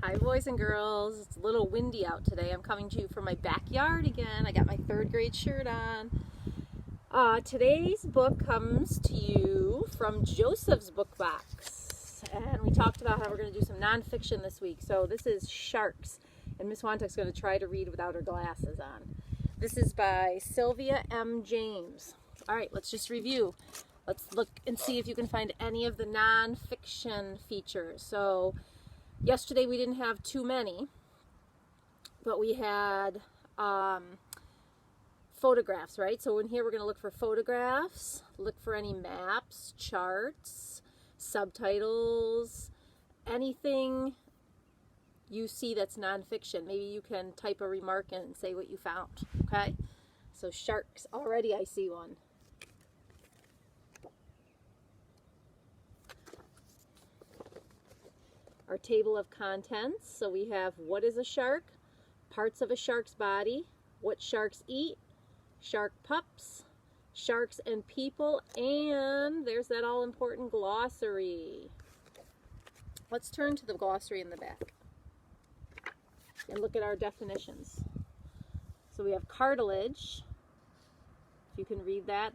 Hi boys and girls, it's a little windy out today. I'm coming to you from my backyard again. I got my 3rd grade shirt on. Today's book comes to you from Joseph's book box. And we talked about how we're going to do some nonfiction this week. So this is Sharks. And Miss Wantuck's going to try to read without her glasses on. This is by Sylvia M. James. Alright, let's just review. Let's look and see if you can find any of the nonfiction features. So yesterday we didn't have too many, but we had photographs, right? So in here we're going to look for photographs, look for any maps, charts, subtitles, anything you see that's nonfiction. Maybe you can type a remark in and say what you found, okay? So sharks, already I see one. Our table of contents, so we have what is a shark, parts of a shark's body, what sharks eat, shark pups, sharks and people, and there's that all-important glossary. Let's turn to the glossary in the back and look at our definitions. So we have cartilage, if you can read that,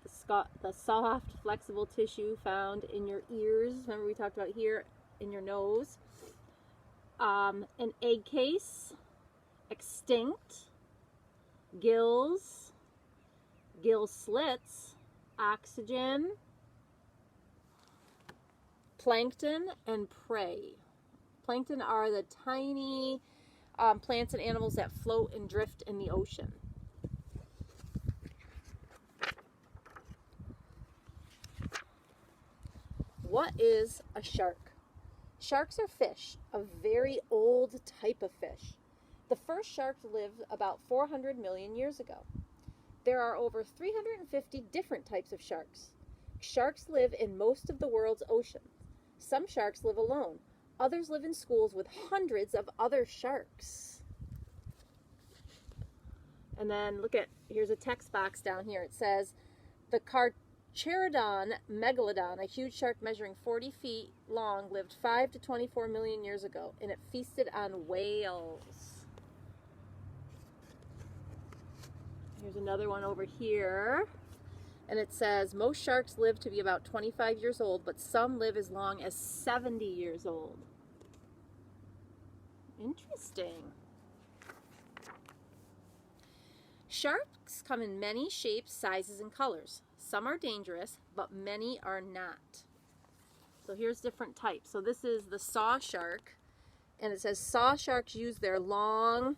the soft, flexible tissue found in your ears, remember we talked about here, in your nose. An egg case, extinct, gills, gill slits, oxygen, plankton, and prey. Plankton are the tiny plants and animals that float and drift in the ocean. What is a shark? Sharks are fish, a very old type of fish. The first sharks lived about 400 million years ago. There are over 350 different types of sharks. Sharks live in most of the world's oceans. Some sharks live alone. Others live in schools with hundreds of other sharks. And then look at, here's a text box down here. It says, the Carcharodon megalodon, a huge shark measuring 40 feet long, lived 5 to 24 million years ago, and it feasted on whales. Here's another one over here, and it says, most sharks live to be about 25 years old, but some live as long as 70 years old. Interesting. Sharks come in many shapes, sizes, and colors. Some are dangerous, but many are not. So here's different types. So this is the saw shark, and it says saw sharks use their long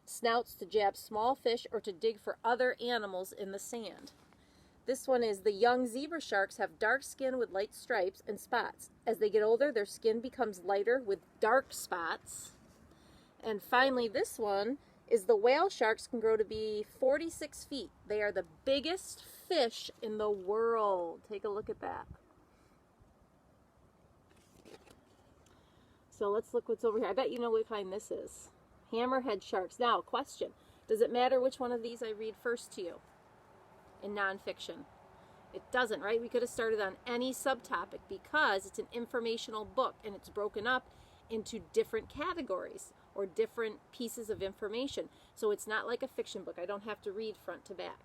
snouts to jab small fish or to dig for other animals in the sand. This one is the young zebra sharks have dark skin with light stripes and spots. As they get older, their skin becomes lighter with dark spots. And finally, this one is the whale sharks can grow to be 46 feet. They are the biggest fish in the world. Take a look at that. So let's look what's over here. I bet you know what kind this is. Hammerhead sharks. Now, question. Does it matter which one of these I read first to you in nonfiction? It doesn't, right? We could have started on any subtopic because it's an informational book and it's broken up into different categories or different pieces of information. So it's not like a fiction book. I don't have to read front to back.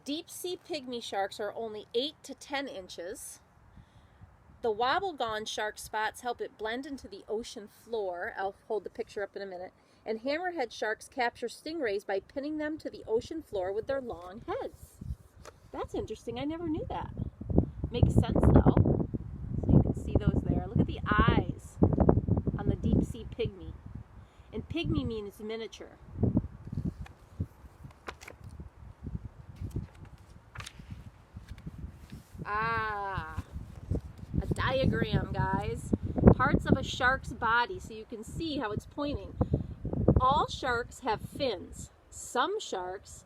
Deep sea pygmy sharks are only 8 to 10 inches. The wobblegong shark spots help it blend into the ocean floor. I'll hold the picture up in a minute. And hammerhead sharks capture stingrays by pinning them to the ocean floor with their long heads. That's interesting. I never knew that. Makes sense though. So you can see those there. Look at the eyes on the deep sea pygmy. And pygmy means miniature. A diagram, guys. Parts of a shark's body, so you can see how it's pointing. All sharks have fins. Some sharks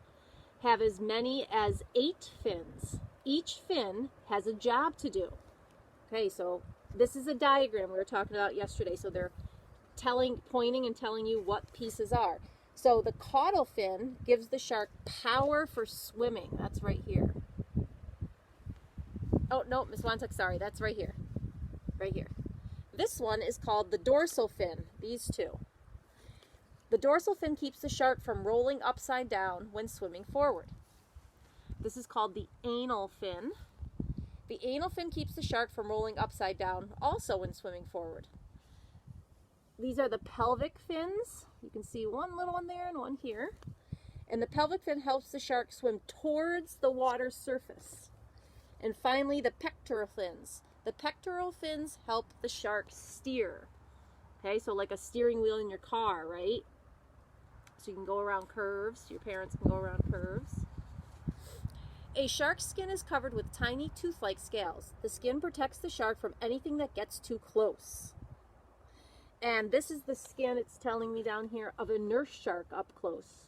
have as many as 8 fins. Each fin has a job to do. Okay, so this is a diagram we were talking about yesterday. So they're pointing and telling you what pieces are. So the caudal fin gives the shark power for swimming. That's right here. Oh, no, Miss Wantuck, sorry, that's right here. Right here. This one is called the dorsal fin, these two. The dorsal fin keeps the shark from rolling upside down when swimming forward. This is called the anal fin. The anal fin keeps the shark from rolling upside down also when swimming forward. These are the pelvic fins. You can see one little one there and one here. And the pelvic fin helps the shark swim towards the water's surface. And finally, the pectoral fins. The pectoral fins help the shark steer. Okay, so like a steering wheel in your car, right? So you can go around curves. Your parents can go around curves. A shark's skin is covered with tiny tooth-like scales. The skin protects the shark from anything that gets too close. And this is the skin, it's telling me down here, of a nurse shark up close.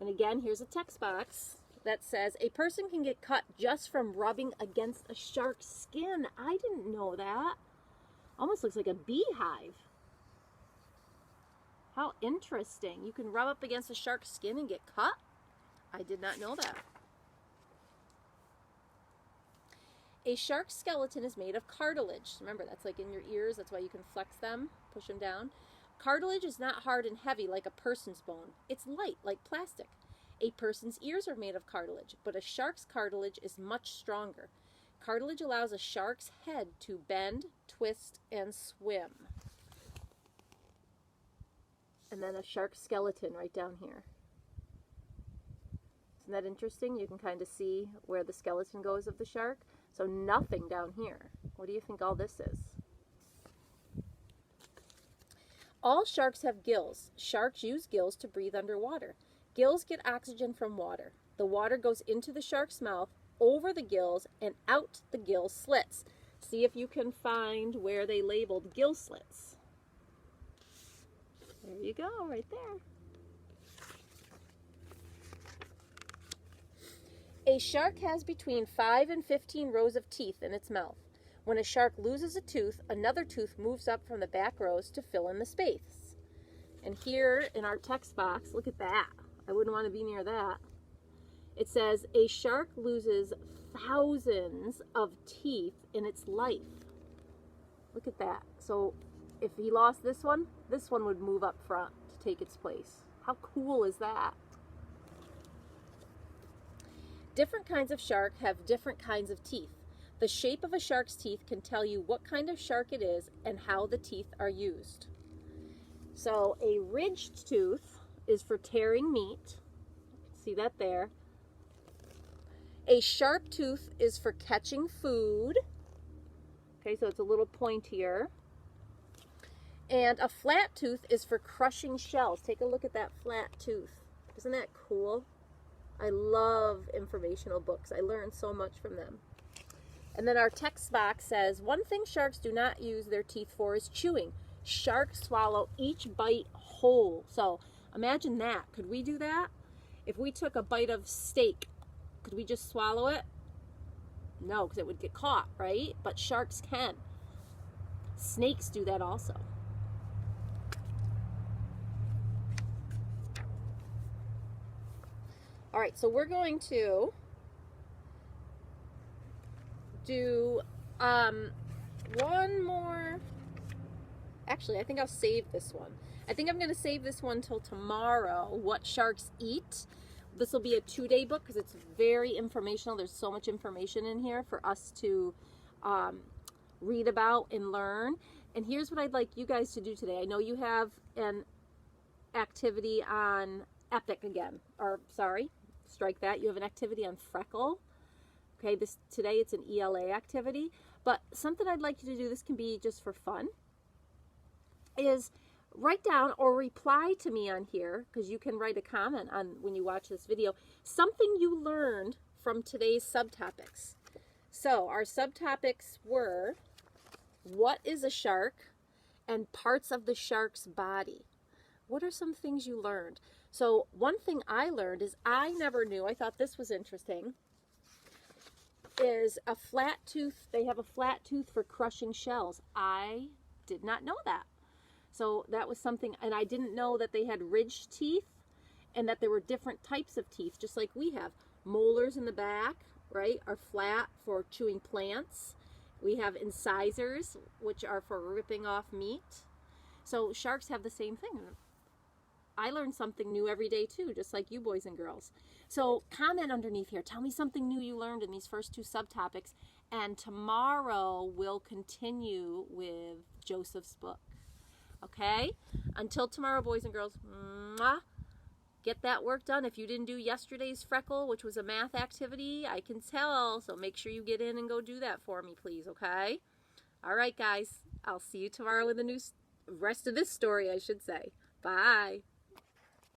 And again, here's a text box that says, a person can get cut just from rubbing against a shark's skin. I didn't know that. Almost looks like a beehive. How interesting. You can rub up against a shark's skin and get cut? I did not know that. A shark's skeleton is made of cartilage. Remember, that's like in your ears. That's why you can flex them, push them down. Cartilage is not hard and heavy like a person's bone. It's light, like plastic. A person's ears are made of cartilage, but a shark's cartilage is much stronger. Cartilage allows a shark's head to bend, twist, and swim. And then a shark's skeleton right down here. Isn't that interesting? You can kind of see where the skeleton goes of the shark. So nothing down here. What do you think all this is? All sharks have gills. Sharks use gills to breathe underwater. Gills get oxygen from water. The water goes into the shark's mouth, over the gills, and out the gill slits. See if you can find where they labeled gill slits. There you go, right there. A shark has between 5 and 15 rows of teeth in its mouth. When a shark loses a tooth, another tooth moves up from the back rows to fill in the space. And here in our text box, look at that. I wouldn't want to be near that. It says, a shark loses thousands of teeth in its life. Look at that. So if he lost this one would move up front to take its place. How cool is that? Different kinds of shark have different kinds of teeth. The shape of a shark's teeth can tell you what kind of shark it is and how the teeth are used. So a ridged tooth is for tearing meat. See that there. A sharp tooth is for catching food. Okay, so it's a little pointier. And a flat tooth is for crushing shells. Take a look at that flat tooth. Isn't that cool? I love informational books. I learn so much from them. And then our text box says, one thing sharks do not use their teeth for is chewing. Sharks swallow each bite whole. So imagine that. Could we do that? If we took a bite of steak, could we just swallow it? No, because it would get caught, right? But sharks can. Snakes do that also. All right, so we're going to do one more. Actually, I think I'll save this one. I think I'm going to save this one till tomorrow, what sharks eat. This will be a 2-day book because it's very informational. There's so much information in here for us to read about and learn. And here's what I'd like you guys to do today. I know you have an activity on Epic again, or sorry, strike that. You have an activity on freckle. Okay, today it's an ELA activity, but something I'd like you to do, this can be just for fun, is write down or reply to me on here, because you can write a comment on when you watch this video, something you learned from today's subtopics. So our subtopics were, what is a shark, and parts of the shark's body. What are some things you learned? So one thing I learned is I never knew, I thought this was interesting, is a flat tooth. They have a flat tooth for crushing shells. I did not know that. So that was something, and I didn't know that they had ridged teeth and that there were different types of teeth, just like we have. Molars in the back, right, are flat for chewing plants. We have incisors, which are for ripping off meat. So sharks have the same thing. I learn something new every day too, just like you boys and girls. So comment underneath here. Tell me something new you learned in these first two subtopics. And tomorrow we'll continue with Joseph's book. Okay? Until tomorrow, boys and girls. Mwah. Get that work done. If you didn't do yesterday's freckle, which was a math activity, I can tell. So make sure you get in and go do that for me, please, okay? All right, guys. I'll see you tomorrow with the rest of this story, I should say. Bye.